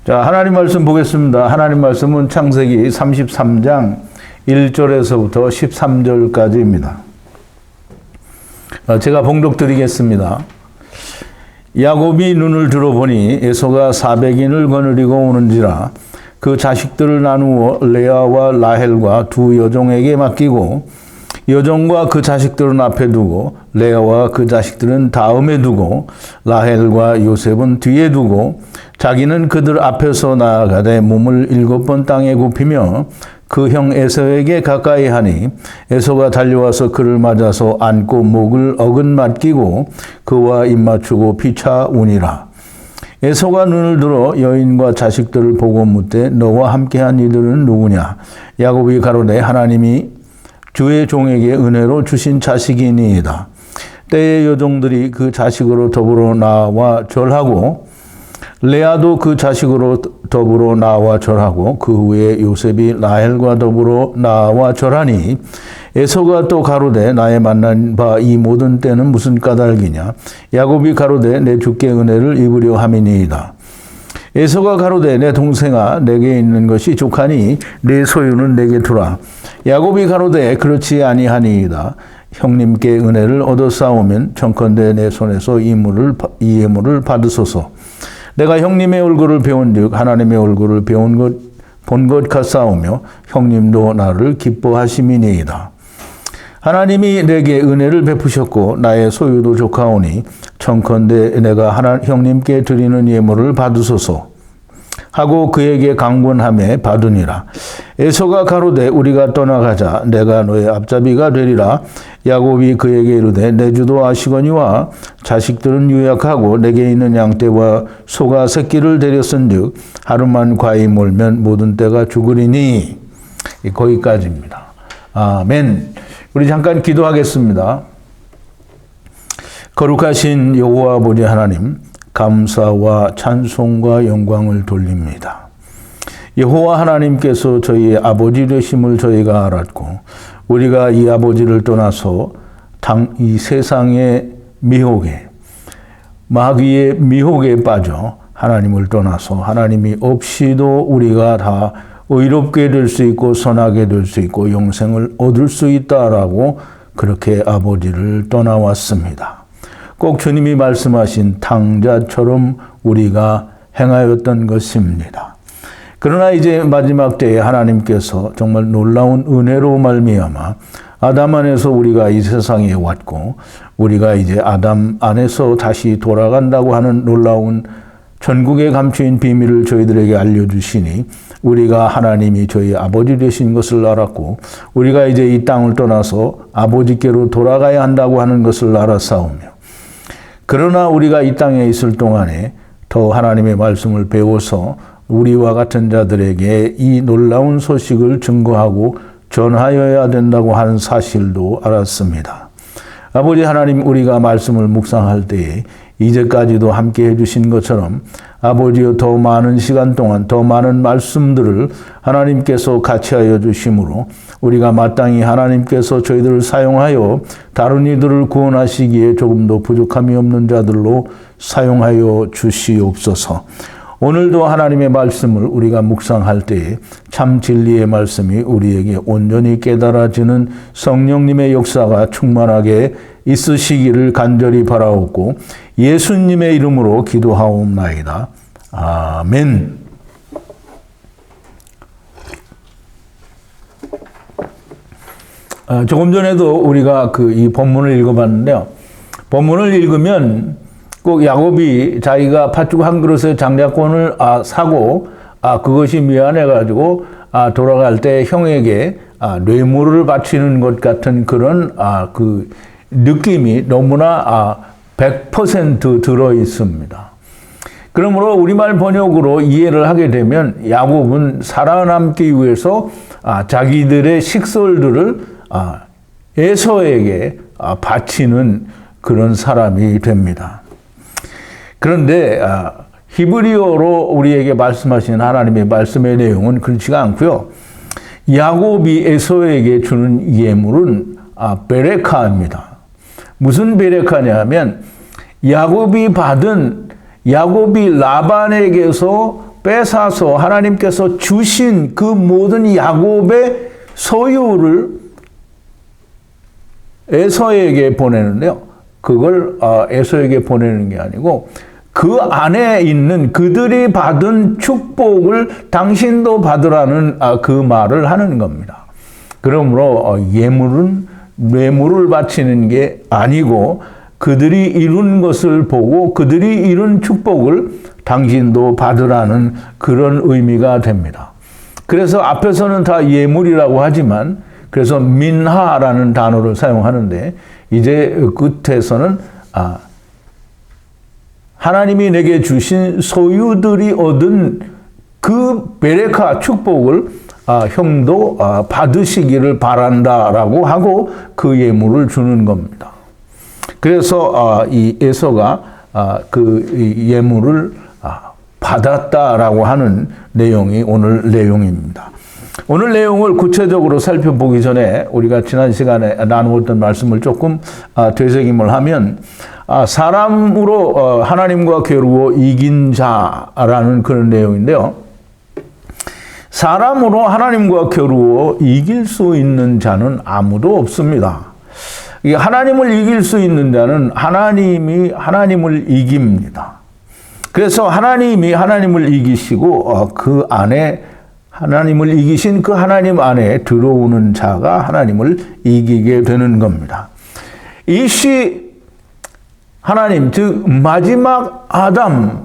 자, 하나님 말씀 보겠습니다. 하나님 말씀은 창세기 33장 1절에서부터 13절까지입니다. 제가 봉독 드리겠습니다. 야곱이 눈을 들어보니 에서가 400인을 거느리고 오는지라 그 자식들을 나누어 레아와 라헬과 두 여종에게 맡기고 여종과 그 자식들은 앞에 두고 레아와 그 자식들은 다음에 두고 라헬과 요셉은 뒤에 두고 자기는 그들 앞에서 나아가되 몸을 7번 땅에 굽히며 그 형 에서에게 가까이 하니 에서가 달려와서 그를 맞아서 안고 목을 어긋맞기고 그와 입맞추고 피차 우니라. 에서가 눈을 들어 여인과 자식들을 보고 묻되 너와 함께한 이들은 누구냐? 야곱이 가로되 하나님이 주의 종에게 은혜로 주신 자식이니이다. 때의 여종들이 그 자식으로 더불어 나와 절하고 레아도 그 자식으로 더불어 나와 절하고 그 후에 요셉이 라헬과 더불어 나와 절하니 에서가 또 가로되 나의 만난 바 이 모든 때는 무슨 까닭이냐? 야곱이 가로되 내 주께 은혜를 입으려 함이니이다. 에서가 가로되 내 동생아 내게 있는 것이 족하니 내 소유는 내게 두라. 야곱이 가로되 그렇지 아니하니이다. 형님께 은혜를 얻어 싸우면 청컨대 내 손에서 이 예물을 받으소서. 내가 형님의 얼굴을 배운즉 하나님의 얼굴을 본 것 같사오며 형님도 나를 기뻐하심이니이다. 하나님이 내게 은혜를 베푸셨고 나의 소유도 족하오니 청컨대 내가 형님께 드리는 예물을 받으소서 하고 그에게 강권하매 받으니라. 에서가 가로되 우리가 떠나가자. 내가 너의 앞잡이가 되리라. 야곱이 그에게 이르되 내 주도 아시거니와 자식들은 유약하고 내게 있는 양떼와 소가 새끼를 데렸은즉 하루만 과히 몰면 모든 떼가 죽으리니. 거기까지입니다. 아멘. 우리 잠깐 기도하겠습니다. 거룩하신 여호와 아버지 하나님, 감사와 찬송과 영광을 돌립니다. 여호와 하나님께서 저희의 아버지 되심을 저희가 알았고 우리가 이 아버지를 떠나서 이 세상의 미혹에 마귀의 미혹에 빠져 하나님을 떠나서 하나님이 없이도 우리가 다 의롭게 될 수 있고 선하게 될 수 있고 영생을 얻을 수 있다라고 그렇게 아버지를 떠나왔습니다. 꼭 주님이 말씀하신 탕자처럼 우리가 행하였던 것입니다. 그러나 이제 마지막 때에 하나님께서 정말 놀라운 은혜로 말미암아 아담 안에서 우리가 이 세상에 왔고 우리가 이제 아담 안에서 다시 돌아간다고 하는 놀라운 전국에 감추인 비밀을 저희들에게 알려주시니 우리가 하나님이 저희 아버지 되신 것을 알았고 우리가 이제 이 땅을 떠나서 아버지께로 돌아가야 한다고 하는 것을 알았사오며 그러나 우리가 이 땅에 있을 동안에 더 하나님의 말씀을 배워서 우리와 같은 자들에게 이 놀라운 소식을 증거하고 전하여야 된다고 하는 사실도 알았습니다. 아버지 하나님, 우리가 말씀을 묵상할 때에 이제까지도 함께 해주신 것처럼 아버지여 더 많은 시간 동안 더 많은 말씀들을 하나님께서 같이 하여 주심으로 우리가 마땅히 하나님께서 저희들을 사용하여 다른 이들을 구원하시기에 조금도 부족함이 없는 자들로 사용하여 주시옵소서. 오늘도 하나님의 말씀을 우리가 묵상할 때에 참 진리의 말씀이 우리에게 온전히 깨달아지는 성령님의 역사가 충만하게 있으시기를 간절히 바라옵고 예수님의 이름으로 기도하옵나이다. 아멘. 조금 전에도 우리가 이 본문을 읽어봤는데요. 본문을 읽으면 꼭 야곱이 자기가 팥죽 한 그릇의 장자권을 사고 그것이 미안해가지고 돌아갈 때 형에게 뇌물을 바치는 것 같은 그런 그 느낌이 너무나 100% 들어 있습니다. 그러므로 우리말 번역으로 이해를 하게 되면 야곱은 살아남기 위해서 자기들의 식솔들을 에서에게 바치는 그런 사람이 됩니다. 그런데 히브리어로 우리에게 말씀하시는 하나님의 말씀의 내용은 그렇지가 않고요. 야곱이 에서에게 주는 예물은 베레카입니다. 무슨 베레카냐 하면 야곱이 라반에게서 뺏어서 하나님께서 주신 그 모든 야곱의 소유를 에서에게 보내는데요. 그걸 에서에게 보내는 게 아니고 그 안에 있는 그들이 받은 축복을 당신도 받으라는 그 말을 하는 겁니다. 그러므로 예물은 뇌물을 바치는 게 아니고 그들이 이룬 것을 보고 그들이 이룬 축복을 당신도 받으라는 그런 의미가 됩니다. 그래서 앞에서는 다 예물이라고 하지만 그래서 민하라는 단어를 사용하는데 이제 끝에서는 하나님이 내게 주신 소유들이 얻은 그 베레카 축복을 형도 받으시기를 바란다라고 하고 그 예물을 주는 겁니다. 그래서 이 에서가 그 예물을 받았다라고 하는 내용이 오늘 내용입니다. 오늘 내용을 구체적으로 살펴보기 전에 우리가 지난 시간에 나누었던 말씀을 조금 되새김을 하면 사람으로 하나님과 겨루어 이긴 자라는 그런 내용인데요. 사람으로 하나님과 겨루어 이길 수 있는 자는 아무도 없습니다. 하나님을 이길 수 있는 자는 하나님이 하나님을 이깁니다. 그래서 하나님이 하나님을 이기시고 그 안에 하나님을 이기신 그 하나님 안에 들어오는 자가 하나님을 이기게 되는 겁니다. 이시 하나님, 즉 마지막 아담은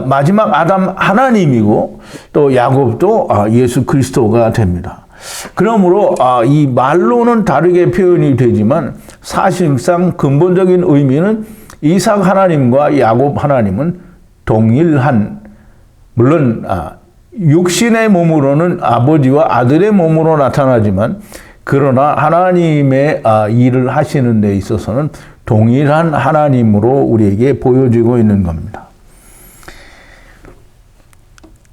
마지막 아담 하나님이고 또 야곱도 예수 그리스도가 됩니다. 그러므로 이 말로는 다르게 표현이 되지만 사실상 근본적인 의미는 이삭 하나님과 야곱 하나님은 동일한, 물론 육신의 몸으로는 아버지와 아들의 몸으로 나타나지만 그러나 하나님의 일을 하시는 데 있어서는 동일한 하나님으로 우리에게 보여지고 있는 겁니다.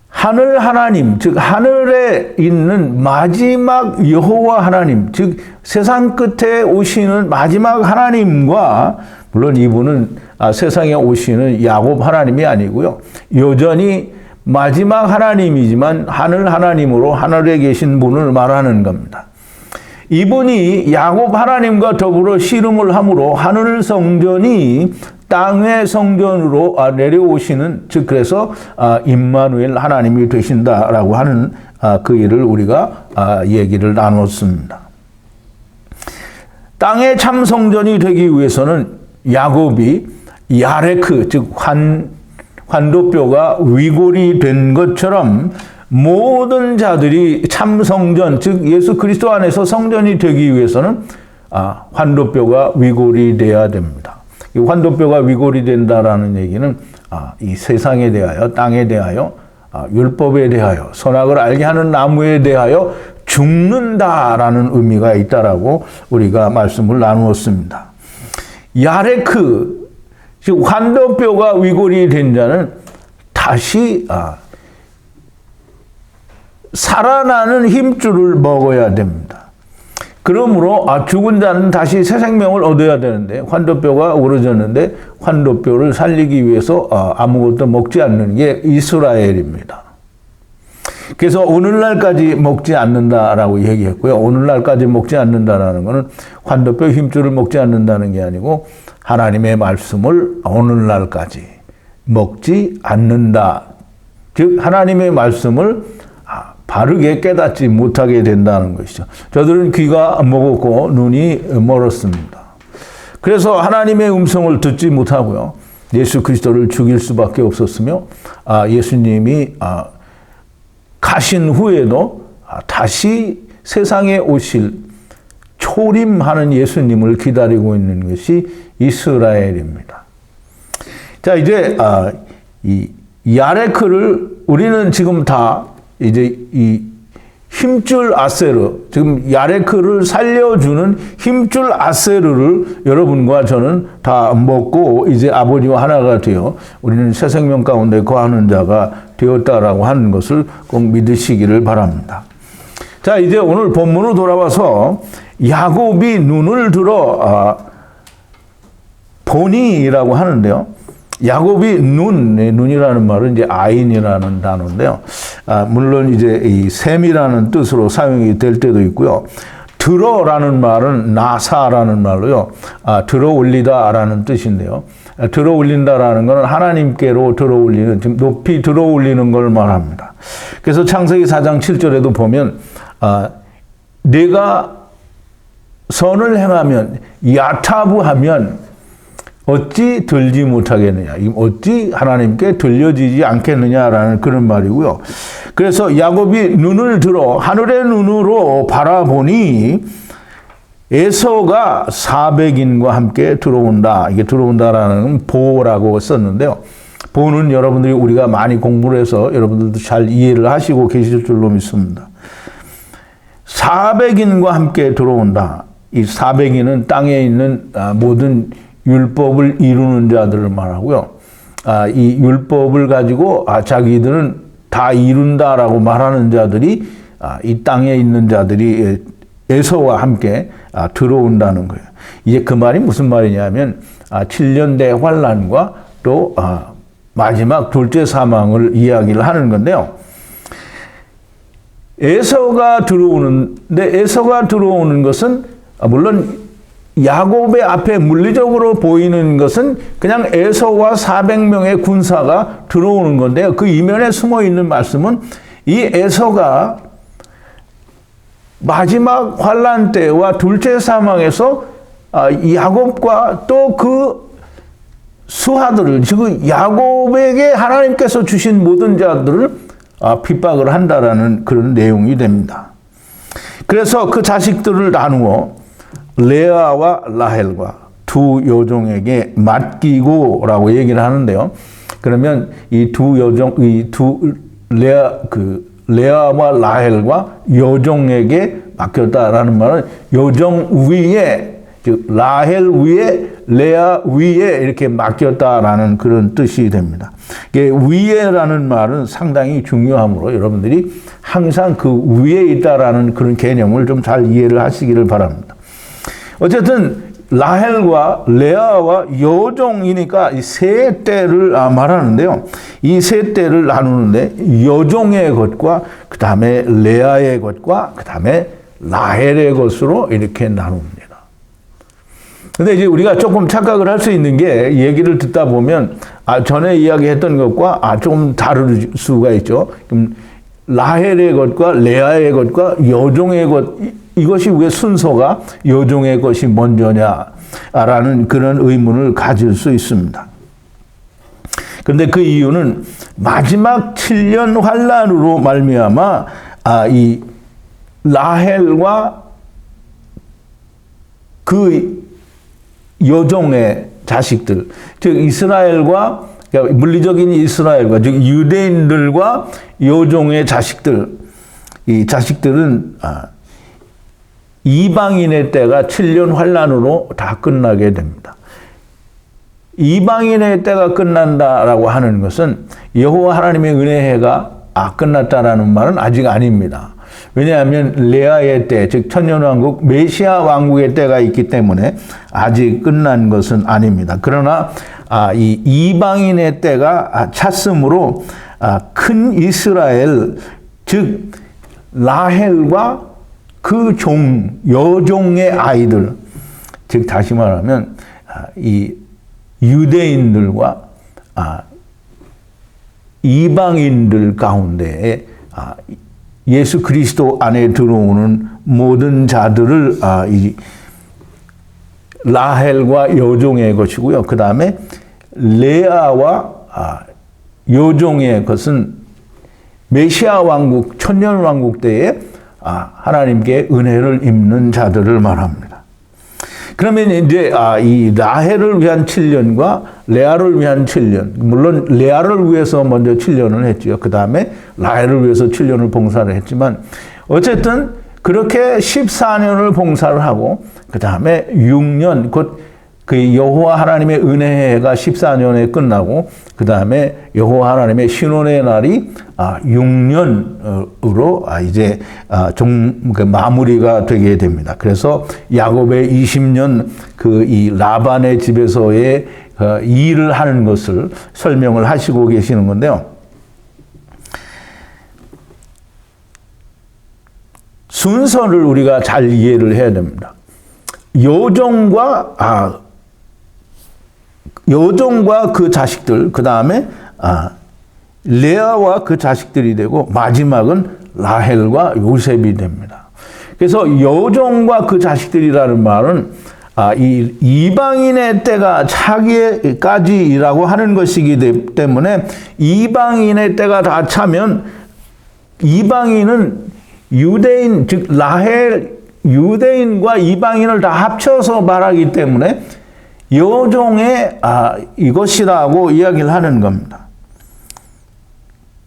하늘 하나님, 즉 하늘에 있는 마지막 여호와 하나님, 즉 세상 끝에 오시는 마지막 하나님과, 물론 이분은 세상에 오시는 야곱 하나님이 아니고요. 여전히 마지막 하나님이지만 하늘 하나님으로 하늘에 계신 분을 말하는 겁니다. 이분이 야곱 하나님과 더불어 씨름을 함으로 하늘 성전이 땅의 성전으로 내려오시는, 즉 그래서 임마누엘 하나님이 되신다라고 하는 그 일을 우리가 얘기를 나눴습니다. 땅의 참 성전이 되기 위해서는 야곱이 야레크, 즉 환도뼈가 위골이 된 것처럼 모든 자들이 참 성전, 즉 예수 그리스도 안에서 성전이 되기 위해서는 환도뼈가 위골이 돼야 됩니다. 이 환도뼈가 위골이 된다라는 얘기는 이 세상에 대하여, 땅에 대하여, 율법에 대하여, 선악을 알게 하는 나무에 대하여 죽는다라는 의미가 있다라고 우리가 말씀을 나누었습니다. 야레크, 즉 환도뼈가 위골이 된 자는 다시 살아나는 힘줄을 먹어야 됩니다. 그러므로 죽은 자는 다시 새 생명을 얻어야 되는데 환도뼈가 오르졌는데 환도뼈를 살리기 위해서 아무것도 먹지 않는 게 이스라엘입니다. 그래서 오늘날까지 먹지 않는다라고 얘기했고요. 오늘날까지 먹지 않는다라는 것은 환도뼈 힘줄을 먹지 않는다는 게 아니고 하나님의 말씀을 오늘날까지 먹지 않는다. 즉 하나님의 말씀을 바르게 깨닫지 못하게 된다는 것이죠. 저들은 귀가 먹었고 눈이 멀었습니다. 그래서 하나님의 음성을 듣지 못하고요. 예수 그리스도를 죽일 수밖에 없었으며 예수님이 가신 후에도 다시 세상에 오실 초림하는 예수님을 기다리고 있는 것이 이스라엘입니다. 자, 이제 이 야레크를 우리는 지금 다 이제 이 힘줄 아세르, 지금 야레크를 살려주는 힘줄 아세르를 여러분과 저는 다 먹고 이제 아버지와 하나가 되어 우리는 새 생명 가운데 거하는 자가 되었다라고 하는 것을 꼭 믿으시기를 바랍니다. 자, 이제 오늘 본문으로 돌아와서 야곱이 눈을 들어 보니라고 하는데요. 야곱이 눈이라는 말은 이제 아인이라는 단어인데요. 물론 이제 이 셈이라는 뜻으로 사용이 될 때도 있고요. 들어라는 말은 나사라는 말로요. 들어 올리다라는 뜻인데요. 들어 올린다라는 것은 하나님께로 들어 올리는, 높이 들어 올리는 걸 말합니다. 그래서 창세기 4장 7절에도 보면 내가 선을 행하면 야타부하면 어찌 들지 못하겠느냐, 어찌 하나님께 들려지지 않겠느냐라는 그런 말이고요. 그래서 야곱이 눈을 들어 하늘의 눈으로 바라보니 에서가 400인과 함께 들어온다. 이게 들어온다라는 보라고 썼는데요. 보는 여러분들이 우리가 많이 공부를 해서 여러분들도 잘 이해를 하시고 계실 줄로 믿습니다. 400인과 함께 들어온다. 이 400인은 땅에 있는 모든 율법을 이루는 자들을 말하고요. 이 율법을 가지고 자기들은 다 이룬다라고 말하는 자들이 이 땅에 있는 자들이 에서와 함께 들어온다는 거예요. 이제 그 말이 무슨 말이냐면 7년 대환란과 또 마지막 둘째 사망을 이야기를 하는 건데요. 에서가 들어오는 것은 물론 야곱의 앞에 물리적으로 보이는 것은 그냥 에서와 400명의 군사가 들어오는 건데요. 그 이면에 숨어 있는 말씀은 이 에서가 마지막 환란 때와 둘째 사망에서 야곱과 또 그 수하들을, 즉 야곱에게 하나님께서 주신 모든 자들을 핍박을 한다라는 그런 내용이 됩니다. 그래서 그 자식들을 나누어 레아와 라헬과 두 여종에게 맡기고라고 얘기를 하는데요. 그러면 이 두 여종, 레아와 라헬과 여종에게 맡겼다라는 말은 여종 위에, 즉 라헬 위에, 레아 위에 이렇게 맡겼다라는 그런 뜻이 됩니다. 이게 위에라는 말은 상당히 중요하므로 여러분들이 항상 그 위에 있다라는 그런 개념을 좀 잘 이해를 하시기를 바랍니다. 어쨌든 라헬과 레아와 여종이니까 이 세 때를 말하는데요. 이 세 때를 나누는데 여종의 것과 그 다음에 레아의 것과 그 다음에 라헬의 것으로 이렇게 나눕니다. 근데 이제 우리가 조금 착각을 할 수 있는 게 얘기를 듣다 보면 전에 이야기했던 것과 좀 다를 수가 있죠. 그럼 라헬의 것과 레아의 것과 여종의 것, 이것이 왜 순서가 여종의 것이 먼저냐라는 그런 의문을 가질 수 있습니다. 그런데 그 이유는 마지막 7년 환란으로 말미암아 이 라헬과 그 여종의 자식들, 즉 이스라엘과, 그러니까 물리적인 이스라엘과, 즉 유대인들과 여종의 자식들, 이 자식들은 이방인의 때가 7년 환란으로 다 끝나게 됩니다. 이방인의 때가 끝난다라고 하는 것은 여호와 하나님의 은혜가 끝났다라는 말은 아직 아닙니다. 왜냐하면 레아의 때, 즉 천년왕국 메시아 왕국의 때가 있기 때문에 아직 끝난 것은 아닙니다. 그러나 이 이방인의 때가 찼으므로 큰 이스라엘, 즉 라헬과 그 여종의 아이들, 즉 다시 말하면 이 유대인들과 이방인들 가운데에 예수 그리스도 안에 들어오는 모든 자들을 이 라헬과 여종의 것이고요. 그 다음에 레아와 여종의 것은 메시아 왕국, 천년 왕국 때에 하나님께 은혜를 입는 자들을 말합니다. 그러면 이제 이 라헬을 위한 7년과 레아를 위한 7년, 물론 레아를 위해서 먼저 7년을 했죠. 그 다음에 라헬을 위해서 7년을 봉사를 했지만 어쨌든 그렇게 14년을 봉사를 하고 그 다음에 6년, 곧 그 여호와 하나님의 은혜가 14년에 끝나고 그 다음에 여호와 하나님의 신혼의 날이 6년으로 이제 마무리가 되게 됩니다. 그래서 야곱의 20년 이 라반의 집에서의 일을 하는 것을 설명을 하시고 계시는 건데요. 순서를 우리가 잘 이해를 해야 됩니다. 여종과 그 자식들, 그 다음에 레아와 그 자식들이 되고 마지막은 라헬과 요셉이 됩니다. 그래서 여종과 그 자식들이라는 말은 이 이방인의 때가 차기까지라고 하는 것이기 때문에 이방인의 때가 다 차면 이방인은 유대인, 즉 라헬 유대인과 이방인을 다 합쳐서 말하기 때문에 여종의 이것이라고 이야기를 하는 겁니다.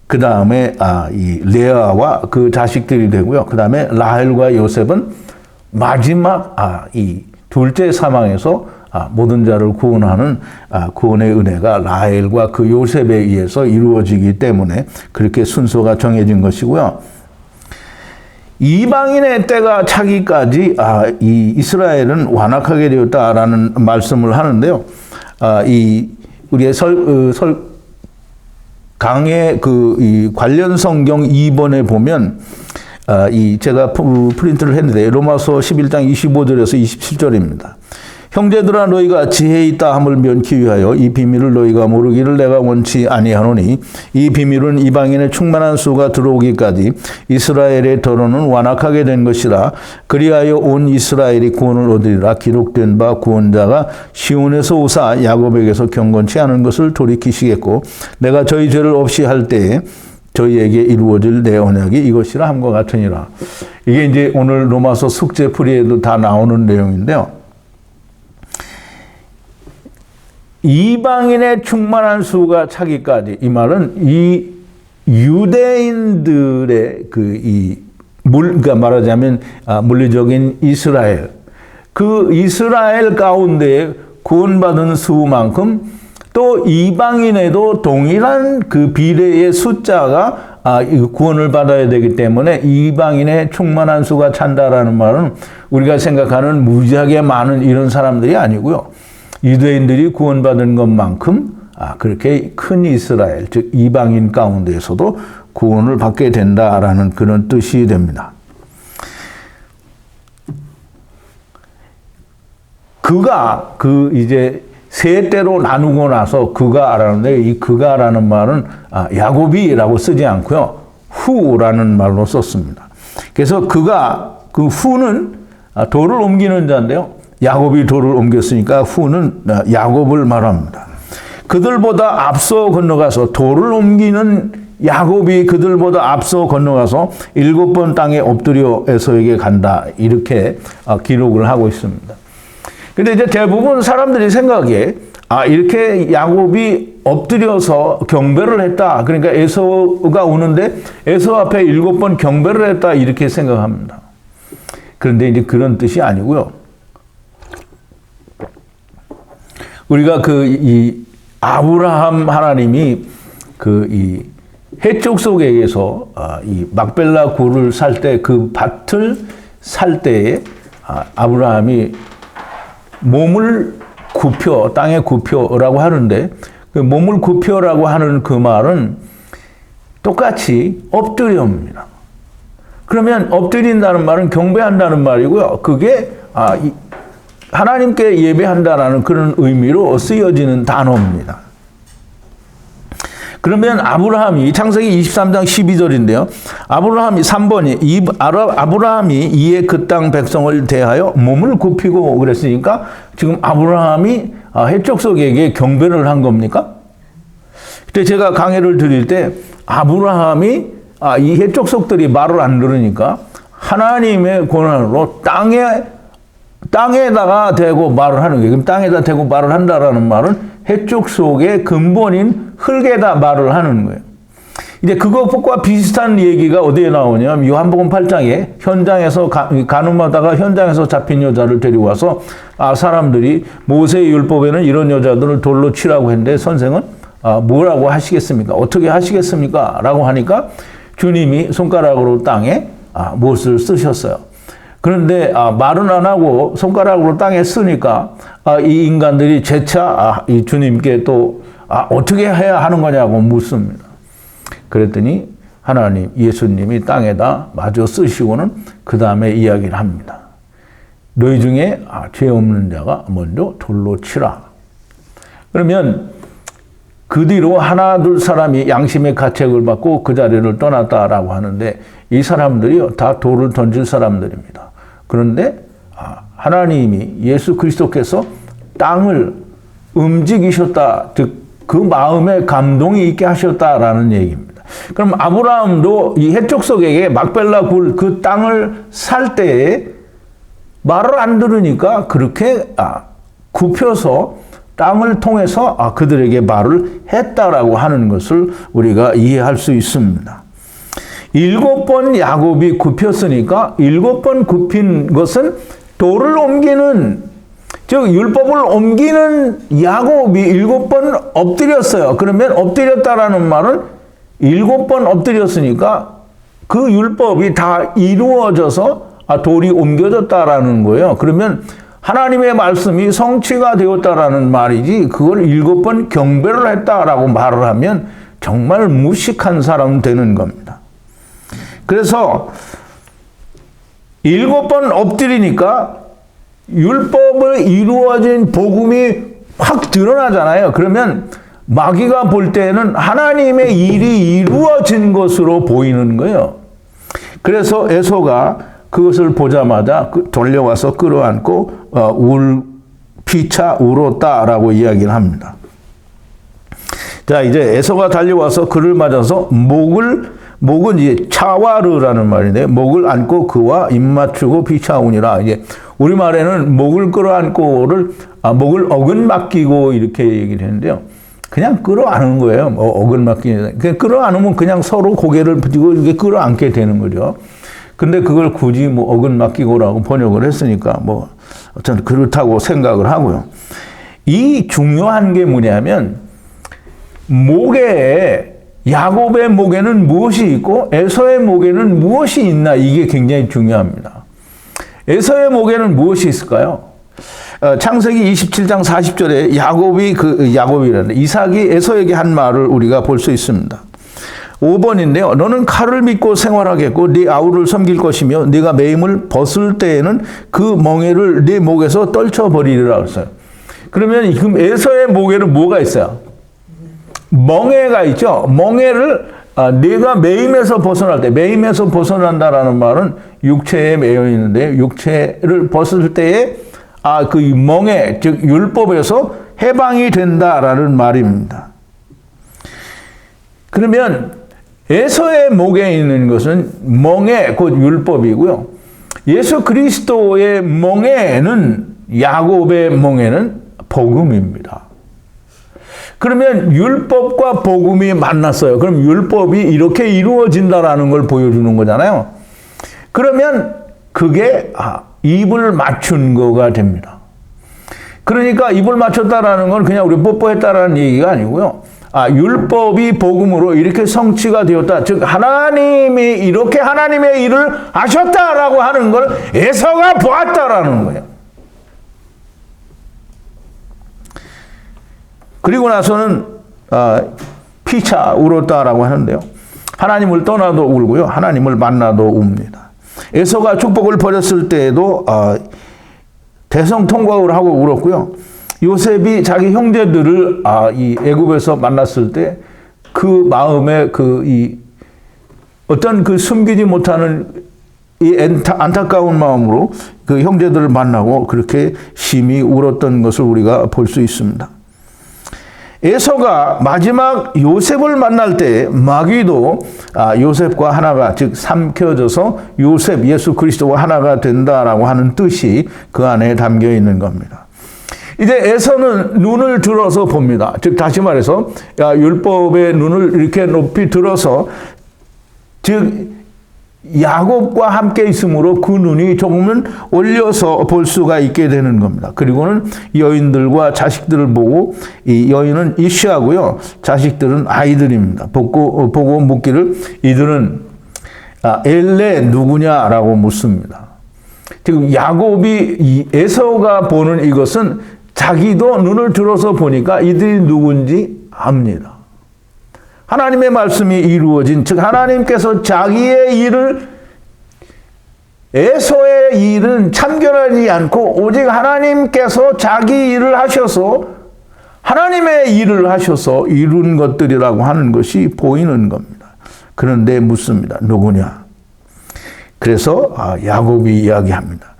그 다음에 이 레아와 그 자식들이 되고요. 그 다음에 라헬과 요셉은 마지막 이 둘째 사망에서 모든 자를 구원하는 구원의 은혜가 라헬과 그 요셉에 의해서 이루어지기 때문에 그렇게 순서가 정해진 것이고요. 이방인의 때가 차기까지 이 이스라엘은 완악하게 되었다라는 말씀을 하는데요. 이 우리의 강의 이 관련 성경 2번에 보면 제가 프린트를 했는데 로마서 11장 25절에서 27절입니다. 형제들아 너희가 지혜 있다 함을 면키 위하여 이 비밀을 너희가 모르기를 내가 원치 아니하노니 이 비밀은 이방인의 충만한 수가 들어오기까지 이스라엘의 더러는 완악하게 된 것이라. 그리하여 온 이스라엘이 구원을 얻으리라. 기록된 바 구원자가 시온에서 오사 야곱에게서 경건치 않은 것을 돌이키시겠고 내가 저희 죄를 없이 할 때에 저희에게 이루어질 내 언약이 이것이라 함과 같으니라. 이게 이제 오늘 로마서 숙제 풀이에도 다 나오는 내용인데요. 이방인의 충만한 수가 차기까지, 이 말은 이 유대인들의 그러니까 말하자면 물리적인 이스라엘, 그 이스라엘 가운데 구원받은 수만큼 또 이방인에도 동일한 그 비례의 숫자가 구원을 받아야 되기 때문에 이방인의 충만한 수가 찬다라는 말은 우리가 생각하는 무지하게 많은 이런 사람들이 아니고요. 유대인들이 구원받은 것만큼 그렇게 큰 이스라엘, 즉 이방인 가운데에서도 구원을 받게 된다라는 그런 뜻이 됩니다. 그가 이제 세 때로 나누고 나서 그가라는데 이 그가라는 말은 야곱이라고 쓰지 않고요. 후라는 말로 썼습니다. 그래서 그가 그 후는 돌을 옮기는 자인데요. 야곱이 돌을 옮겼으니까 후는 야곱을 말합니다. 그들보다 앞서 건너가서 돌을 옮기는 야곱이 그들보다 앞서 건너가서 7번 땅에 엎드려 에서에게 간다. 이렇게 기록을 하고 있습니다. 근데 이제 대부분 사람들이 생각에 이렇게 야곱이 엎드려서 경배를 했다. 그러니까 에서가 오는데 에서 앞에 7번 경배를 했다. 이렇게 생각합니다. 그런데 이제 그런 뜻이 아니고요. 우리가 이 아브라함 하나님이 이 해쪽 속에서 이 막벨라 굴을 살 때 그 밭을 살 때에 아브라함이 몸을 굽혀, 땅에 굽혀라고 하는데 그 몸을 굽혀라고 하는 그 말은 똑같이 엎드려입니다. 그러면 엎드린다는 말은 경배한다는 말이고요. 그게 하나님께 예배한다라는 그런 의미로 쓰여지는 단어입니다. 그러면 아브라함이 창세기 23장 12절인데요. 아브라함이 3번이 아브라함이 이에 그 땅 백성을 대하여 몸을 굽히고 그랬으니까 지금 아브라함이 해족속에게 경배를 한 겁니까? 그때 제가 강해를 드릴 때 아브라함이 이 해족속들이 말을 안 들으니까 하나님의 권한으로 땅에다가 대고 말을 하는 거예요. 그럼 땅에다 대고 말을 한다라는 말은 해쪽 속의 근본인 흙에다 말을 하는 거예요. 이제 그것과 비슷한 얘기가 어디에 나오냐면 요한복음 8장에 현장에서 간음하다가 현장에서 잡힌 여자를 데리고 와서 사람들이 모세의 율법에는 이런 여자들을 돌로 치라고 했는데 선생은 뭐라고 하시겠습니까? 어떻게 하시겠습니까? 라고 하니까 주님이 손가락으로 땅에 못을 쓰셨어요. 그런데 말은 안 하고 손가락으로 땅에 쓰니까 이 인간들이 재차 이 주님께 또 어떻게 해야 하는 거냐고 묻습니다. 그랬더니 하나님, 예수님이 땅에다 마저 쓰시고는 그 다음에 이야기를 합니다. 너희 중에 죄 없는 자가 먼저 돌로 치라. 그러면 그 뒤로 하나 둘 사람이 양심의 가책을 받고 그 자리를 떠났다라고 하는데 이 사람들이 다 돌을 던질 사람들입니다. 그런데 하나님이 예수 그리스도께서 땅을 움직이셨다. 즉 그 마음에 감동이 있게 하셨다라는 얘기입니다. 그럼 아브라함도 이 해족속에게 막벨라 굴 그 땅을 살 때에 말을 안 들으니까 그렇게 굽혀서 땅을 통해서 그들에게 말을 했다라고 하는 것을 우리가 이해할 수 있습니다. 7번 야곱이 굽혔으니까 7번 굽힌 것은 돌을 옮기는, 즉 율법을 옮기는 야곱이 7번 엎드렸어요. 그러면 엎드렸다라는 말은 7번 엎드렸으니까 그 율법이 다 이루어져서 돌이 옮겨졌다라는 거예요. 그러면 하나님의 말씀이 성취가 되었다라는 말이지 그걸 7번 경배를 했다라고 말을 하면 정말 무식한 사람 되는 겁니다. 그래서 7번 엎드리니까 율법을 이루어진 복음이 확 드러나잖아요. 그러면 마귀가 볼 때는 하나님의 일이 이루어진 것으로 보이는 거예요. 그래서 에서가 그것을 보자마자 돌려와서 끌어안고 피차 울었다라고 이야기를 합니다. 자, 이제 에서가 달려와서 그를 맞아서 목은 이제 차와르라는 말인데 목을 안고 그와 입맞추고 피차우니라. 이제 우리말에는 목을 끌어안고를 목을 어긋맡기고 이렇게 얘기를 했는데요. 그냥 끌어안는 거예요. 어긋맡기는. 그냥 끌어안으면 그냥 서로 고개를 붙이고 이렇게 끌어안게 되는 거죠. 근데 그걸 굳이 어긋맡기고라고 번역을 했으니까 어쨌든 그렇다고 생각을 하고요. 이 중요한 게 뭐냐면 야곱의 목에는 무엇이 있고 에서의 목에는 무엇이 있나, 이게 굉장히 중요합니다. 에서의 목에는 무엇이 있을까요? 창세기 27장 40절에 야곱이라는 이삭이 에서에게 한 말을 우리가 볼 수 있습니다. 5번인데요. 너는 칼을 믿고 생활하겠고 네 아우를 섬길 것이며 네가 매임을 벗을 때에는 그 멍에를 네 목에서 떨쳐버리리라 했어요. 그러면 지금 에서의 목에는 뭐가 있어요? 멍에가 있죠. 멍에를 네가 매임에서 벗어날 때, 매임에서 벗어난다라는 말은 육체에 매여 있는데 육체를 벗을 때에 그 멍에, 즉 율법에서 해방이 된다라는 말입니다. 그러면 에서의 목에 있는 것은 멍에, 곧 율법이고요. 예수 그리스도의 멍에는, 야곱의 멍에는 복음입니다. 그러면 율법과 복음이 만났어요. 그럼 율법이 이렇게 이루어진다라는 걸 보여주는 거잖아요. 그러면 그게 입을 맞춘 거가 됩니다. 그러니까 입을 맞췄다라는 건 그냥 우리 뽀뽀했다라는 얘기가 아니고요. 율법이 복음으로 이렇게 성취가 되었다. 즉 하나님이 이렇게 하나님의 일을 하셨다라고 하는 걸 에서가 보았다라는 거예요. 그리고 나서는 피차 울었다라고 하는데요. 하나님을 떠나도 울고요. 하나님을 만나도 웁니다. 에서가 축복을 버렸을 때에도 대성통곡을 하고 울었고요. 요셉이 자기 형제들을 이 애굽에서 만났을 때 그 마음에 어떤 숨기지 못하는 이 안타까운 마음으로 그 형제들을 만나고 그렇게 심히 울었던 것을 우리가 볼 수 있습니다. 에서가 마지막 요셉을 만날 때 마귀도 요셉과 하나가, 즉 삼켜져서 요셉, 예수 그리스도와 하나가 된다라고 하는 뜻이 그 안에 담겨 있는 겁니다. 이제 에서는 눈을 들어서 봅니다. 즉 다시 말해서 율법의 눈을 이렇게 높이 들어서, 즉 야곱과 함께 있으므로 그 눈이 조금은 올려서 볼 수가 있게 되는 겁니다. 그리고는 여인들과 자식들을 보고, 이 여인은 이시하고요, 자식들은 아이들입니다. 보고 묻기를, 이들은 엘레 누구냐라고 묻습니다. 지금 야곱이 에서가 보는 이것은 자기도 눈을 들어서 보니까 이들이 누군지 압니다. 하나님의 말씀이 이루어진, 즉 하나님께서 자기의 일을, 에서의 일은 참견하지 않고 오직 하나님께서 자기 일을 하셔서, 하나님의 일을 하셔서 이룬 것들이라고 하는 것이 보이는 겁니다. 그런데 묻습니다. 누구냐? 그래서 야곱이 이야기합니다.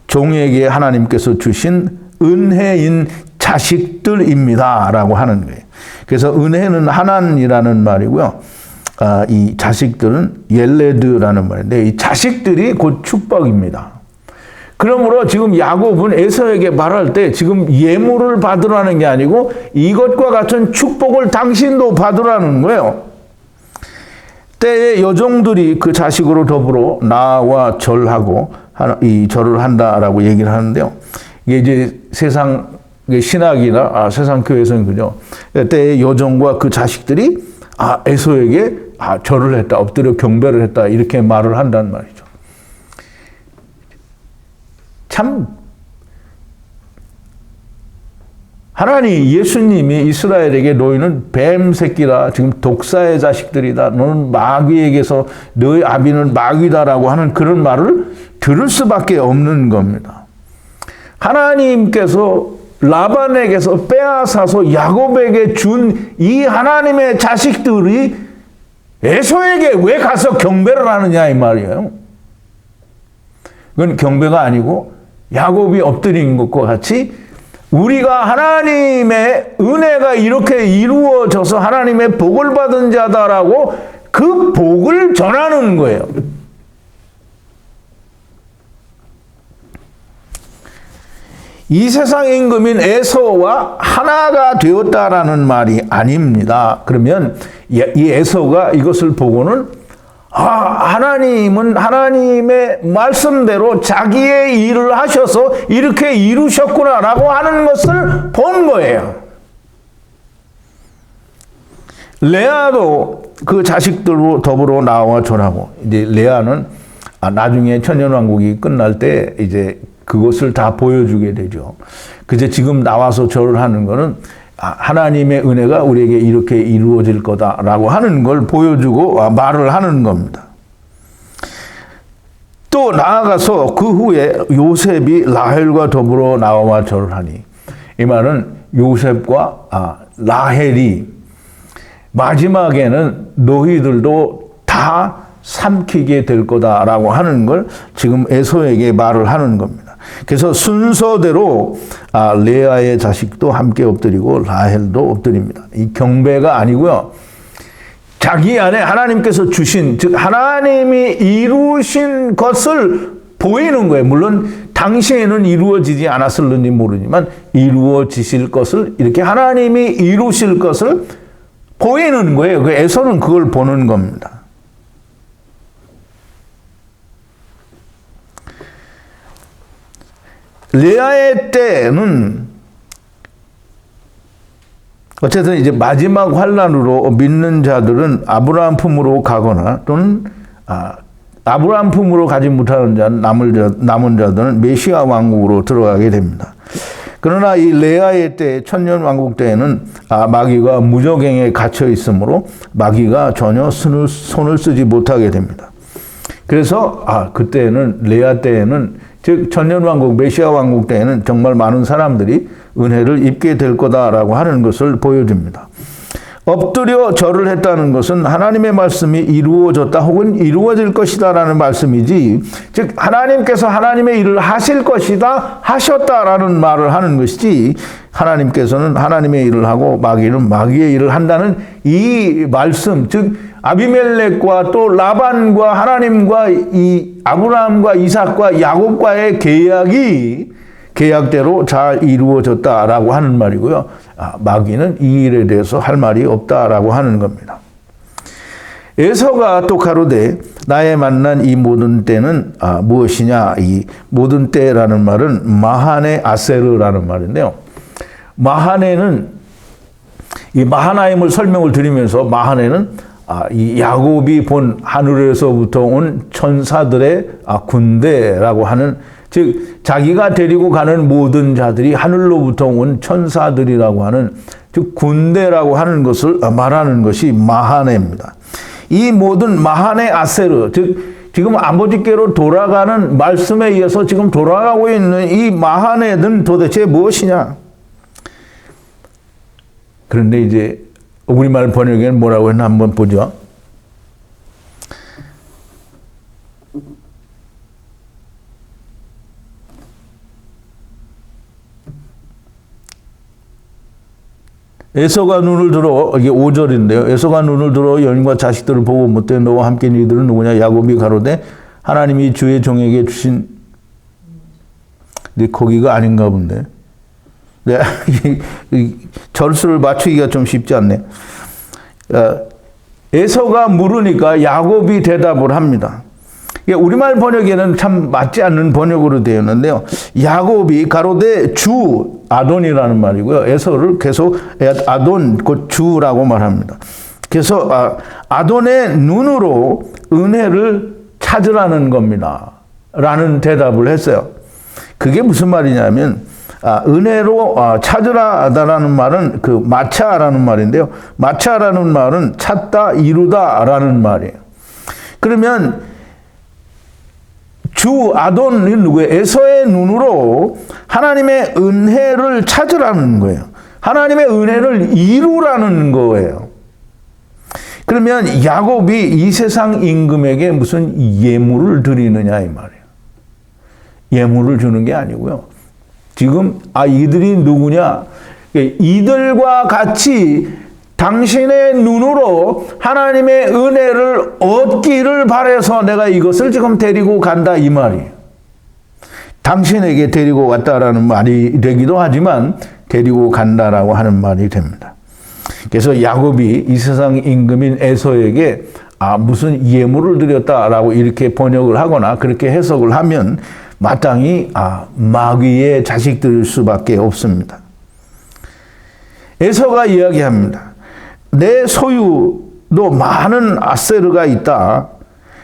종에게 하나님께서 주신 은혜인 자식들입니다 라고 하는 거예요. 그래서 은혜는 하나님이라는 말이고요. 이 자식들은 옐레드라는 말인데, 이 자식들이 곧 축복입니다. 그러므로 지금 야곱은 에서에게 말할 때 지금 예물을 받으라는 게 아니고 이것과 같은 축복을 당신도 받으라는 거예요. 때에 여종들이 그 자식으로 더불어 나와 절하고 이 절을 한다라고 얘기를 하는데요. 이게 이제 세상 신학이나 세상 교회에서는 그죠. 때에 여종과 그 자식들이 에서에게 절을 했다, 엎드려 경배를 했다 이렇게 말을 한다는 말이죠. 참 하나님, 예수님이 이스라엘에게 너희는 뱀 새끼라, 지금 독사의 자식들이다, 너는 마귀에게서 너희 아비는 마귀다라고 하는 그런 말을 들을 수밖에 없는 겁니다. 하나님께서 라반에게서 빼앗아서 야곱에게 준 이 하나님의 자식들이 에서에게 왜 가서 경배를 하느냐 이 말이에요. 그건 경배가 아니고 야곱이 엎드린 것과 같이 우리가 하나님의 은혜가 이렇게 이루어져서 하나님의 복을 받은 자다라고 그 복을 전하는 거예요. 이 세상 임금인 에서와 하나가 되었다라는 말이 아닙니다. 그러면 이 에서가 이것을 보고는 하나님은 하나님의 말씀대로 자기의 일을 하셔서 이렇게 이루셨구나라고 하는 것을 본 거예요. 레아도 그 자식들로 더불어 나와 절하고, 이제 레아는 나중에 천년왕국이 끝날 때 이제 그것을 다 보여주게 되죠. 그제 지금 나와서 절을 하는 거는 하나님의 은혜가 우리에게 이렇게 이루어질 거다라고 하는 걸 보여주고 말을 하는 겁니다. 또 나아가서 그 후에 요셉이 라헬과 더불어 나와 절을 하니, 이 말은 요셉과 라헬이 마지막에는 너희들도 다 삼키게 될 거다라고 하는 걸 지금 에서에게 말을 하는 겁니다. 그래서 순서대로 레아의 자식도 함께 엎드리고 라헬도 엎드립니다. 이 경배가 아니고요. 자기 안에 하나님께서 주신, 즉 하나님이 이루신 것을 보이는 거예요. 물론 당시에는 이루어지지 않았을는지 모르지만 이루어지실 것을, 이렇게 하나님이 이루실 것을 보이는 거예요. 그 에서는 그걸 보는 겁니다. 레아의 때는 어쨌든 이제 마지막 환란으로 믿는 자들은 아브라함 품으로 가거나 또는 아브라함 품으로 가지 못하는 자, 남은 자들은 메시아 왕국으로 들어가게 됩니다. 그러나 이 레아의 때, 천년 왕국 때에는 마귀가 무저갱에 갇혀 있으므로 마귀가 전혀 손을 쓰지 못하게 됩니다. 그래서 그때는, 레아 때에는, 즉 천년왕국, 메시아 왕국 때에는 정말 많은 사람들이 은혜를 입게 될 거다라고 하는 것을 보여줍니다. 엎드려 절을 했다는 것은 하나님의 말씀이 이루어졌다 혹은 이루어질 것이다라는 말씀이지, 즉 하나님께서 하나님의 일을 하실 것이다, 하셨다라는 말을 하는 것이지, 하나님께서는 하나님의 일을 하고 마귀는 마귀의 일을 한다는 이 말씀, 즉 아비멜렉과 또 라반과 하나님과 이 아브라함과 이삭과 야곱과의 계약대로 잘 이루어졌다라고 하는 말이고요. 마귀는 이 일에 대해서 할 말이 없다라고 하는 겁니다. 에서가 또 가로되 나의 만난 이 모든 때는 무엇이냐? 이 모든 때라는 말은 마하네 아세르라는 말인데요. 마하네는, 이 마하나임을 설명을 드리면서, 마하네는 이 야곱이 본 하늘에서부터 온 천사들의 군대라고 하는, 즉 자기가 데리고 가는 모든 자들이 하늘로부터 온 천사들이라고 하는, 즉 군대라고 하는 것을 말하는 것이 마하네입니다. 이 모든 마하네 아세르, 즉 지금 아버지께로 돌아가는 말씀에 의해서 지금 돌아가고 있는 이 마하네는 도대체 무엇이냐? 그런데 이제 우리말 번역에는 뭐라고 했나 한번 보죠. 에서가 눈을 들어, 이게 5절인데요. 에서가 눈을 들어 여인과 자식들을 보고 못돼 너와 함께 너희들은 누구냐? 야곱이 가로되 하나님이 주의 종에게 주신, 근데 거기가 아닌가 본데. 네, 절수를 맞추기가 좀 쉽지 않네. 에서가 물으니까 야곱이 대답을 합니다. 우리말 번역에는 참 맞지 않는 번역으로 되어 있는데요. 야곱이 가로되 주, 아돈이라는 말이고요. 에서를 계속 아돈, 곧 주라고 말합니다. 그래서 아돈의 눈으로 은혜를 찾으라는 겁니다. 라는 대답을 했어요. 그게 무슨 말이냐면, 은혜로 찾으라라는 말은 그 마차라는 말인데요. 마차라는 말은 찾다, 이루다라는 말이에요. 그러면 주 아돈이 누구예요? 에서의 눈으로 하나님의 은혜를 찾으라는 거예요. 하나님의 은혜를 이루라는 거예요. 그러면 야곱이 이 세상 임금에게 무슨 예물을 드리느냐 이 말이에요. 예물을 주는 게 아니고요. 지금 이들이 누구냐? 이들과 같이 당신의 눈으로 하나님의 은혜를 얻기를 바라서 내가 이것을 지금 데리고 간다 이 말이에요. 당신에게 데리고 왔다라는 말이 되기도 하지만 데리고 간다라고 하는 말이 됩니다. 그래서 야곱이 이 세상 임금인 에서에게 무슨 예물을 드렸다라고 이렇게 번역을 하거나 그렇게 해석을 하면 마땅히 마귀의 자식들일 수밖에 없습니다. 에서가 이야기합니다. 내 소유도 많은 아세르가 있다.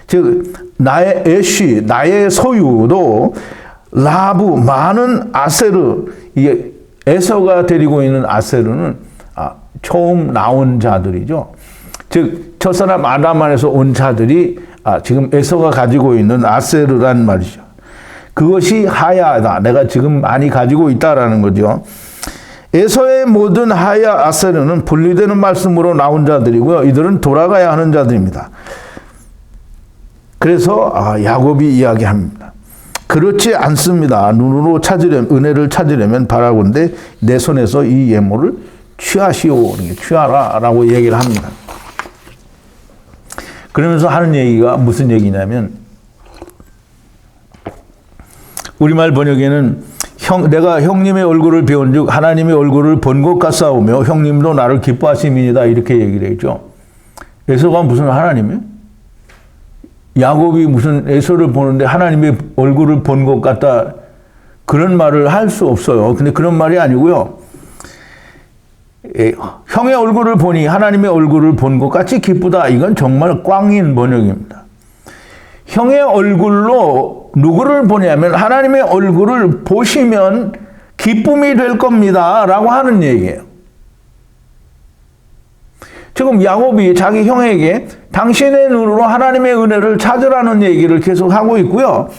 즉 나의 애쉬, 나의 소유도 라부, 많은 아세르. 이게 에서가 데리고 있는 아세르는 처음 나온 자들이죠. 즉 첫사람 아담 안에서 온 자들이 지금 에서가 가지고 있는 아세르란 말이죠. 그것이 하야다. 내가 지금 많이 가지고 있다라는 거죠. 에서의 모든 하야 아세르는 분리되는 말씀으로 나온 자들이고요. 이들은 돌아가야 하는 자들입니다. 그래서 야곱이 이야기합니다. 그렇지 않습니다. 눈으로 찾으려면, 은혜를 찾으려면 바라건대 내 손에서 이 예물을 취하시오. 취하라라고 얘기를 합니다. 그러면서 하는 얘기가 무슨 얘기냐면, 우리말 번역에는 내가 형님의 얼굴을 배운즉 하나님의 얼굴을 본 것 같사오며 형님도 나를 기뻐하심이니이다 이렇게 얘기를 했죠. 에서가 무슨 하나님이에요? 야곱이 무슨 에서를 보는데 하나님의 얼굴을 본 것 같다 그런 말을 할 수 없어요. 근데 그런 말이 아니고요. 형의 얼굴을 보니 하나님의 얼굴을 본 것 같이 기쁘다. 이건 정말 꽝인 번역입니다. 형의 얼굴로 누구를 보냐면 하나님의 얼굴을 보시면 기쁨이 될 겁니다. 라고 하는 얘기예요. 지금 야곱이 자기 형에게 당신의 눈으로 하나님의 은혜를 찾으라는 얘기를 계속 하고 있고요.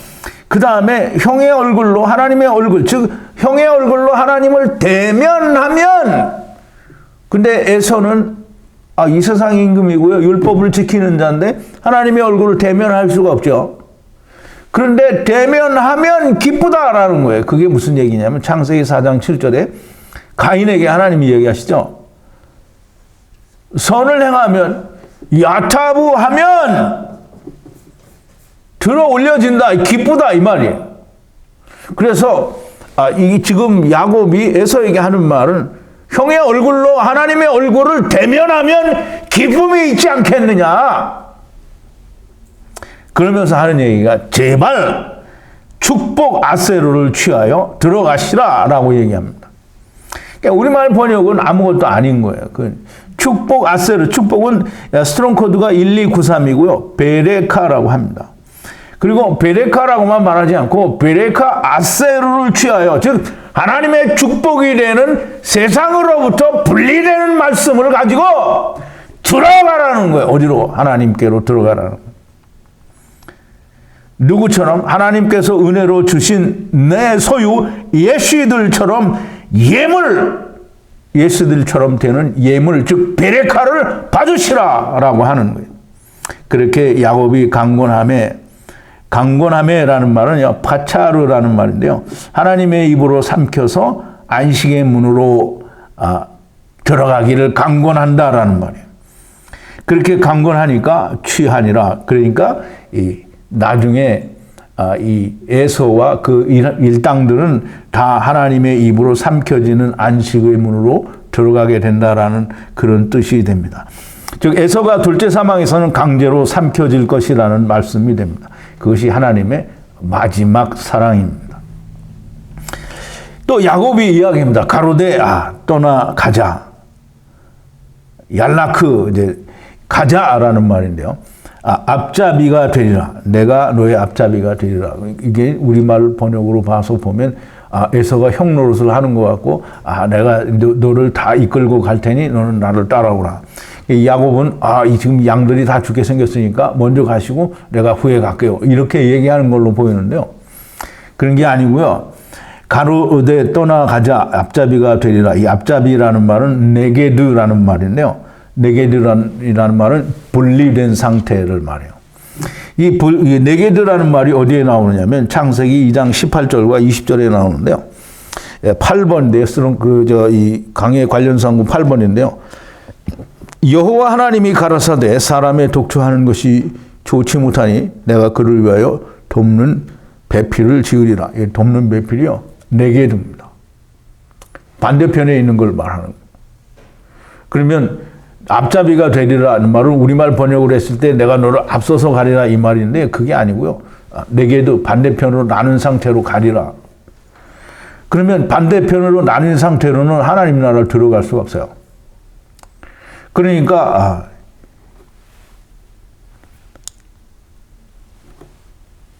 그 다음에 형의 얼굴로 하나님의 얼굴, 즉 형의 얼굴로 하나님을 대면하면, 근데 에서는 이 세상 임금이고요. 율법을 지키는 자인데 하나님의 얼굴을 대면할 수가 없죠. 그런데 대면하면 기쁘다라는 거예요. 그게 무슨 얘기냐면 창세기 4장 7절에 가인에게 하나님이 얘기하시죠. 선을 행하면, 야타부하면 들어 올려진다, 기쁘다 이 말이에요. 그래서 이 지금 야곱이 에서에게 하는 말은 형의 얼굴로 하나님의 얼굴을 대면하면 기쁨이 있지 않겠느냐. 그러면서 하는 얘기가 제발 축복 아세르를 취하여 들어가시라 라고 얘기합니다. 그러니까 우리말 번역은 아무것도 아닌 거예요. 축복 아세르, 축복은 스트롱 코드가 1293이고요. 베레카라고 합니다. 그리고 베레카라고만 말하지 않고 베레카 아세르를 취하여, 즉 하나님의 축복이 되는 세상으로부터 분리되는 말씀을 가지고 들어가라는 거예요. 어디로? 하나님께로 들어가라는 거예요. 누구처럼? 하나님께서 은혜로 주신 내 소유 예수들처럼 예수들처럼 되는 예물, 즉 베레카를 받으시라라고 하는 거예요. 그렇게 야곱이 강권하매라는 말은 파차르라는 말인데요. 하나님의 입으로 삼켜서 안식의 문으로 들어가기를 강권한다라는 말이에요. 그렇게 강권하니까 취하니라. 그러니까 나중에 이 에서와 그 일당들은 다 하나님의 입으로 삼켜지는 안식의 문으로 들어가게 된다라는 그런 뜻이 됩니다. 즉 에서가 둘째 사망에서는 강제로 삼켜질 것이라는 말씀이 됩니다. 그것이 하나님의 마지막 사랑입니다. 또 야곱이 이야기합니다. 가로되 떠나가자. 얄라크, 이제 가자라는 말인데요. 앞잡이가 되리라. 내가 너의 앞잡이가 되리라. 이게 우리말 번역으로 봐서 보면 에서가 형 노릇을 하는 것 같고, 내가 너를 다 이끌고 갈 테니 너는 나를 따라오라. 야곱은 지금 양들이 다 죽게 생겼으니까 먼저 가시고 내가 후에 갈게요. 이렇게 얘기하는 걸로 보이는데요. 그런 게 아니고요. 가로되 떠나가자. 앞잡이가 되리라. 이 앞잡이라는 말은 네게드라는 말인데요. 네게드라는 말은 분리된 상태를 말해요. 이 네게드라는 말이 어디에 나오느냐면 창세기 2장 18절과 20절에 나오는데요. 8번인데요. 쓰는 이 강의 관련상구 8번인데요. 여호와 하나님이 가라사대 사람의 독초하는 것이 좋지 못하니 내가 그를 위하여 돕는 배필을 지으리라. 이 돕는 배필이요. 네게드입니다. 반대편에 있는 걸 말하는 거예요. 그러면 앞잡이가 되리라는 말은 우리말 번역을 했을 때 내가 너를 앞서서 가리라 이 말인데 그게 아니고요. 네게드 반대편으로 나눈 상태로 가리라. 그러면 반대편으로 나뉜 상태로는 하나님 나라를 들어갈 수가 없어요. 그러니까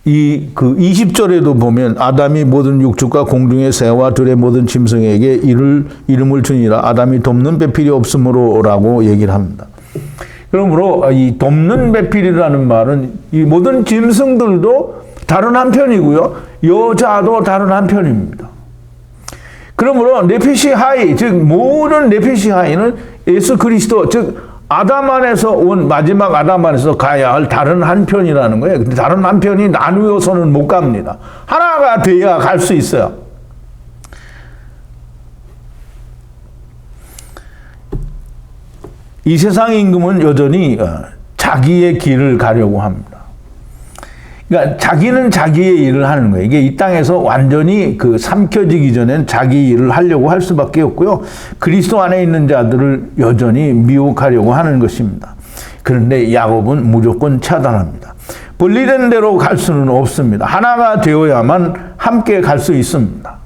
그 20절에도 보면 아담이 모든 육축과 공중의 새와 들의 모든 짐승에게 이름을 주니라. 아담이 돕는 배필이 없으므로라고 얘기를 합니다. 그러므로 이 돕는 배필이라는 말은 이 모든 짐승들도 다른 한편이고요. 여자도 다른 한편입니다. 그러므로 네피시 하이, 즉 모든 네피시 하이는 예수 그리스도, 즉 아담 안에서 온 마지막 아담 안에서 가야 할 다른 한편이라는 거예요. 근데 다른 한편이 나누어서는 못 갑니다. 하나가 돼야 갈 수 있어요. 이 세상 임금은 여전히 자기의 길을 가려고 합니다. 그러니까 자기는 자기의 일을 하는 거예요. 이게 이 땅에서 완전히 삼켜지기 전엔 자기 일을 하려고 할 수밖에 없고요. 그리스도 안에 있는 자들을 여전히 미혹하려고 하는 것입니다. 그런데 야곱은 무조건 차단합니다. 분리된 대로 갈 수는 없습니다. 하나가 되어야만 함께 갈 수 있습니다.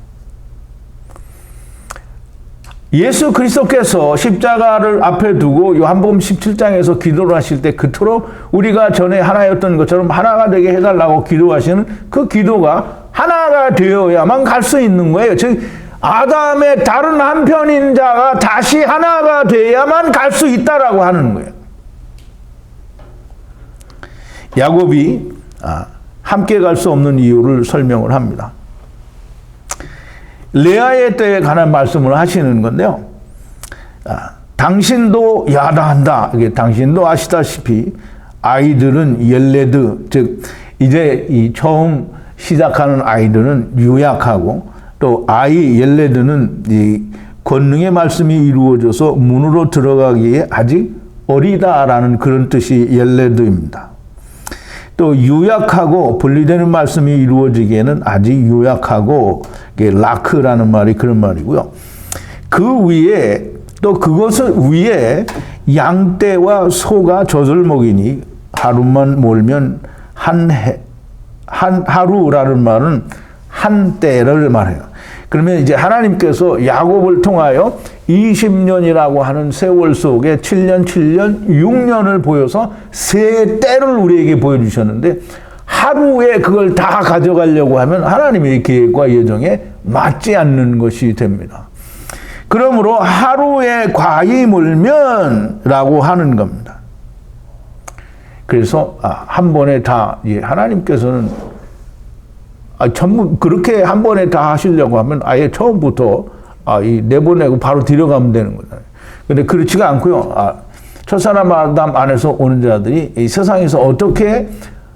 예수 그리스도께서 십자가를 앞에 두고 요한복음 17장에서 기도를 하실 때 그토록 우리가 전에 하나였던 것처럼 하나가 되게 해달라고 기도하시는 그 기도가 하나가 되어야만 갈 수 있는 거예요. 즉 아담의 다른 한편인 자가 다시 하나가 돼야만 갈 수 있다라고 하는 거예요. 야곱이 함께 갈 수 없는 이유를 설명을 합니다. 레아의 때에 관한 말씀을 하시는 건데요. 당신도 야다한다. 이게 당신도 아시다시피 아이들은 옐레드, 즉 이제 이 처음 시작하는 아이들은 유약하고 또 아이 옐레드는 이 권능의 말씀이 이루어져서 문으로 들어가기에 아직 어리다라는 그런 뜻이 옐레드입니다. 또 유약하고 분리되는 말씀이 이루어지기에는 아직 유약하고 라크라는 말이 그런 말이고요. 그 위에 또 그것을 위에 양떼와 소가 젖을 먹이니 하루만 몰면 하루라는 말은 한 때를 말해요. 그러면 이제 하나님께서 야곱을 통하여 20년이라고 하는 세월 속에 7년, 7년, 6년을 보여서 세 때를 우리에게 보여주셨는데 하루에 그걸 다 가져가려고 하면 하나님의 계획과 예정에 맞지 않는 것이 됩니다. 그러므로 하루에 과히 몰면라고 하는 겁니다. 그래서 한 번에 다 하나님께서는 전부 그렇게 한 번에 다 하시려고 하면 아예 처음부터 내보내고 바로 들어가면 되는 거잖아요. 근데 그렇지가 않고요. 첫사람 아담 안에서 오는 자들이 이 세상에서 어떻게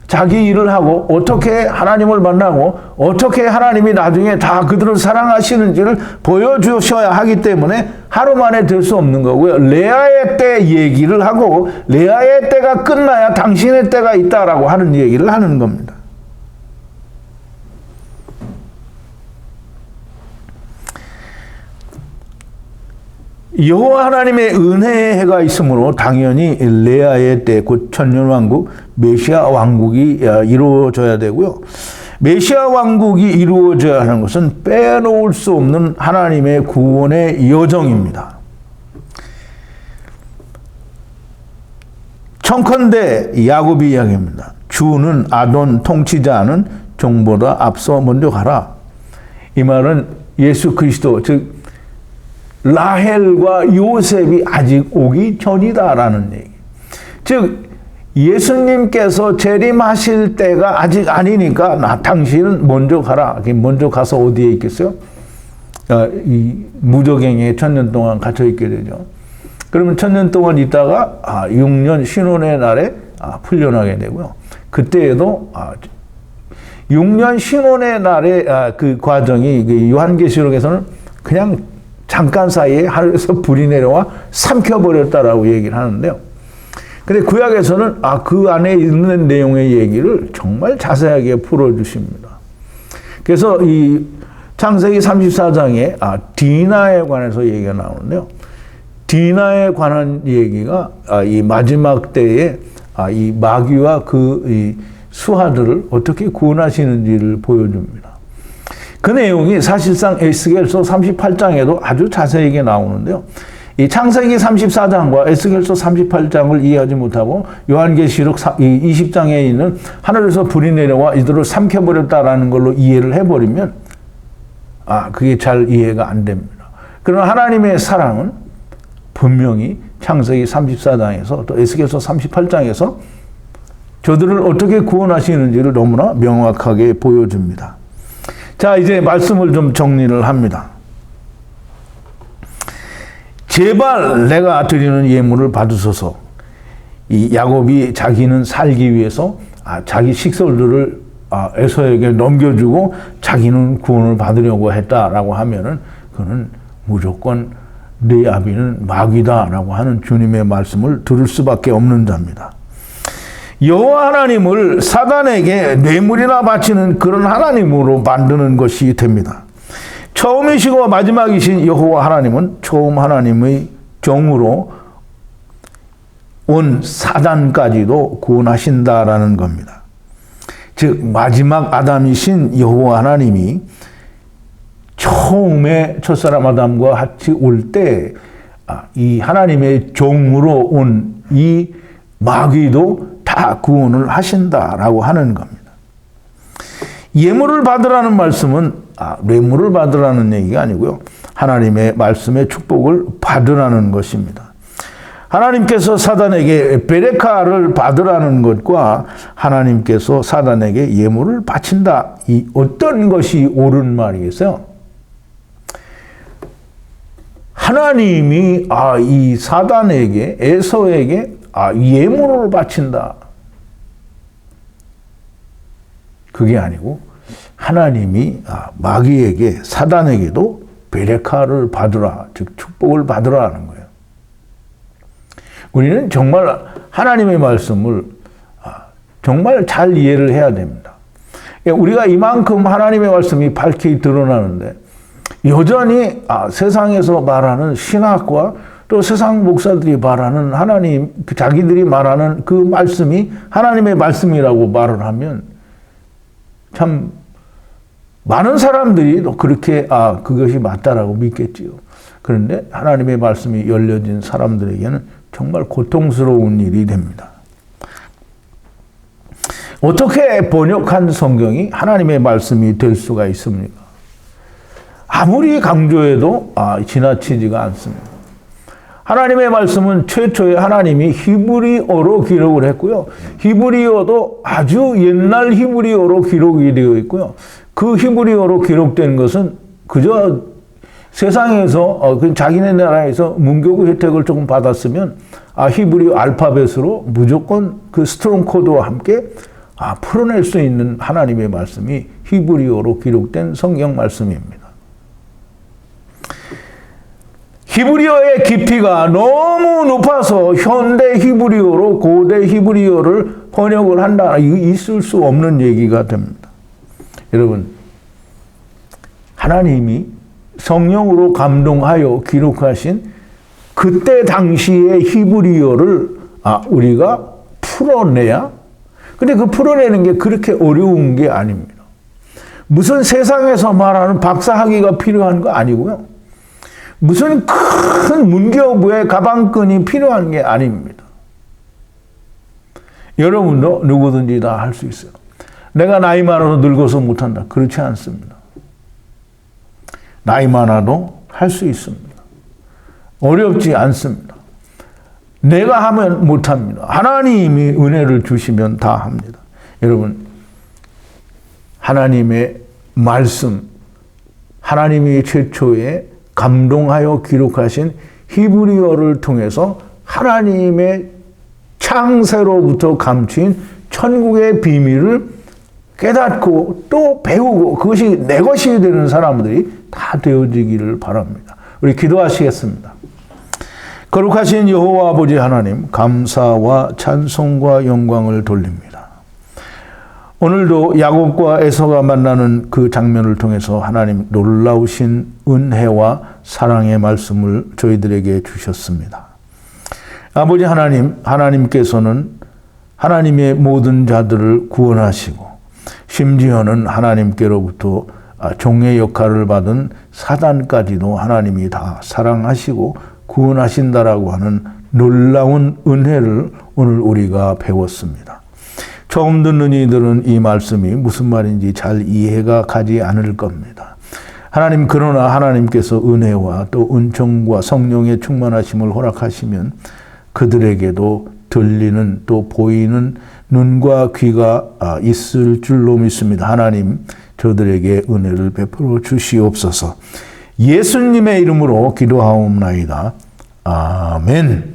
자기 일을 하고 어떻게 하나님을 만나고 어떻게 하나님이 나중에 다 그들을 사랑하시는지를 보여주셔야 하기 때문에 하루 만에 될 수 없는 거고요. 레아의 때 얘기를 하고 레아의 때가 끝나야 당신의 때가 있다라고 하는 얘기를 하는 겁니다. 여호와 하나님의 은혜의 해가 있으므로 당연히 레아의 때 곧 천년왕국 메시아 왕국이 이루어져야 되고요. 메시아 왕국이 이루어져야 하는 것은 빼놓을 수 없는 하나님의 구원의 여정입니다. 청컨대 야곱이 이야기합니다. 주는 아돈 통치자는 종보다 앞서 먼저 가라. 이 말은 예수 그리스도 즉 라헬과 요셉이 아직 오기 전이다라는 얘기. 즉 예수님께서 재림하실 때가 아직 아니니까 당신은 먼저 가라. 먼저 가서 어디에 있겠어요? 이 무저갱에 천년 동안 갇혀 있게 되죠. 그러면 천년 동안 있다가 6년 신혼의 날에 풀려나게 되고요. 그때에도 6년 신혼의 날에 그 과정이 요한계시록에서는 그냥 잠깐 사이에 하늘에서 불이 내려와 삼켜버렸다라고 얘기를 하는데요. 근데 구약에서는 그 안에 있는 내용의 얘기를 정말 자세하게 풀어주십니다. 그래서 이 창세기 34장에 디나에 관해서 얘기가 나오는데요. 디나에 관한 얘기가 이 마지막 때에 이 마귀와 이 수하들을 어떻게 구원하시는지를 보여줍니다. 그 내용이 사실상 에스겔서 38장에도 아주 자세하게 나오는데요. 이 창세기 34장과 에스겔서 38장을 이해하지 못하고 요한계시록 20장에 있는 하늘에서 불이 내려와 이들을 삼켜버렸다라는 걸로 이해를 해버리면 그게 잘 이해가 안 됩니다. 그러나 하나님의 사랑은 분명히 창세기 34장에서 또 에스겔서 38장에서 저들을 어떻게 구원하시는지를 너무나 명확하게 보여줍니다. 자, 이제 말씀을 좀 정리를 합니다. 제발 내가 드리는 예물을 받으소서. 이 야곱이 자기는 살기 위해서 자기 식솔들을 에서에게 넘겨주고 자기는 구원을 받으려고 했다라고 하면은 그는 무조건 내 아비는 마귀다라고 하는 주님의 말씀을 들을 수밖에 없는 자입니다. 여호와 하나님을 사단에게 뇌물이나 바치는 그런 하나님으로 만드는 것이 됩니다. 처음이시고 마지막이신 여호와 하나님은 처음 하나님의 종으로 온 사단까지도 구원하신다라는 겁니다. 즉 마지막 아담이신 여호와 하나님이 처음에 첫사람 아담과 같이 올 때 이 하나님의 종으로 온 이 마귀도 다 구원을 하신다라고 하는 겁니다. 예물을 받으라는 말씀은 뇌물을 받으라는 얘기가 아니고요. 하나님의 말씀의 축복을 받으라는 것입니다. 하나님께서 사단에게 베레카를 받으라는 것과 하나님께서 사단에게 예물을 바친다. 이 어떤 것이 옳은 말이겠어요? 하나님이 이 사단에게 에서에게 예물을 바친다. 그게 아니고 하나님이 마귀에게 사단에게도 베레카를 받으라, 즉 축복을 받으라 하는 거예요. 우리는 정말 하나님의 말씀을 정말 잘 이해를 해야 됩니다. 우리가 이만큼 하나님의 말씀이 밝히 드러나는데 여전히 세상에서 말하는 신학과 또 세상 목사들이 말하는 하나님, 자기들이 말하는 그 말씀이 하나님의 말씀이라고 말을 하면 참 많은 사람들이 그렇게 그것이 맞다라고 믿겠지요. 그런데 하나님의 말씀이 열려진 사람들에게는 정말 고통스러운 일이 됩니다. 어떻게 번역한 성경이 하나님의 말씀이 될 수가 있습니까? 아무리 강조해도 지나치지가 않습니다. 하나님의 말씀은 최초에 하나님이 히브리어로 기록을 했고요. 히브리어도 아주 옛날 히브리어로 기록이 되어 있고요. 그 히브리어로 기록된 것은 그저 세상에서 자기네 나라에서 문교부 혜택을 조금 받았으면 히브리어 알파벳으로 무조건 그 스트롱 코드와 함께 풀어낼 수 있는 하나님의 말씀이 히브리어로 기록된 성경 말씀입니다. 히브리어의 깊이가 너무 높아서 현대 히브리어로 고대 히브리어를 번역을 한다. 이거 있을 수 없는 얘기가 됩니다. 여러분, 하나님이 성령으로 감동하여 기록하신 그때 당시의 히브리어를 우리가 풀어내야, 근데 그 풀어내는 게 그렇게 어려운 게 아닙니다. 무슨 세상에서 말하는 박사학위가 필요한 거 아니고요. 무슨 큰 문교부의 가방끈이 필요한 게 아닙니다. 여러분도 누구든지 다 할 수 있어요. 내가 나이 많아서 늙어서 못한다. 그렇지 않습니다. 나이 많아도 할 수 있습니다. 어렵지 않습니다. 내가 하면 못합니다. 하나님이 은혜를 주시면 다 합니다. 여러분, 하나님의 말씀, 하나님이 최초에 감동하여 기록하신 히브리어를 통해서 하나님의 창세로부터 감추인 천국의 비밀을 깨닫고 또 배우고 그것이 내 것이 되는 사람들이 다 되어지기를 바랍니다. 우리 기도하시겠습니다. 거룩하신 여호와 아버지 하나님, 감사와 찬송과 영광을 돌립니다. 오늘도 야곱과 에서가 만나는 그 장면을 통해서 하나님 놀라우신 은혜와 사랑의 말씀을 저희들에게 주셨습니다. 아버지 하나님, 하나님께서는 하나님의 모든 자들을 구원하시고 심지어는 하나님께로부터 종의 역할을 받은 사단까지도 하나님이 다 사랑하시고 구원하신다라고 하는 놀라운 은혜를 오늘 우리가 배웠습니다. 처음 듣는 이들은 이 말씀이 무슨 말인지 잘 이해가 가지 않을 겁니다. 하나님, 그러나 하나님께서 은혜와 또 은총과 성령의 충만하심을 허락하시면 그들에게도 들리는 또 보이는 눈과 귀가 있을 줄로 믿습니다. 하나님, 저들에게 은혜를 베풀어 주시옵소서. 예수님의 이름으로 기도하옵나이다. 아멘.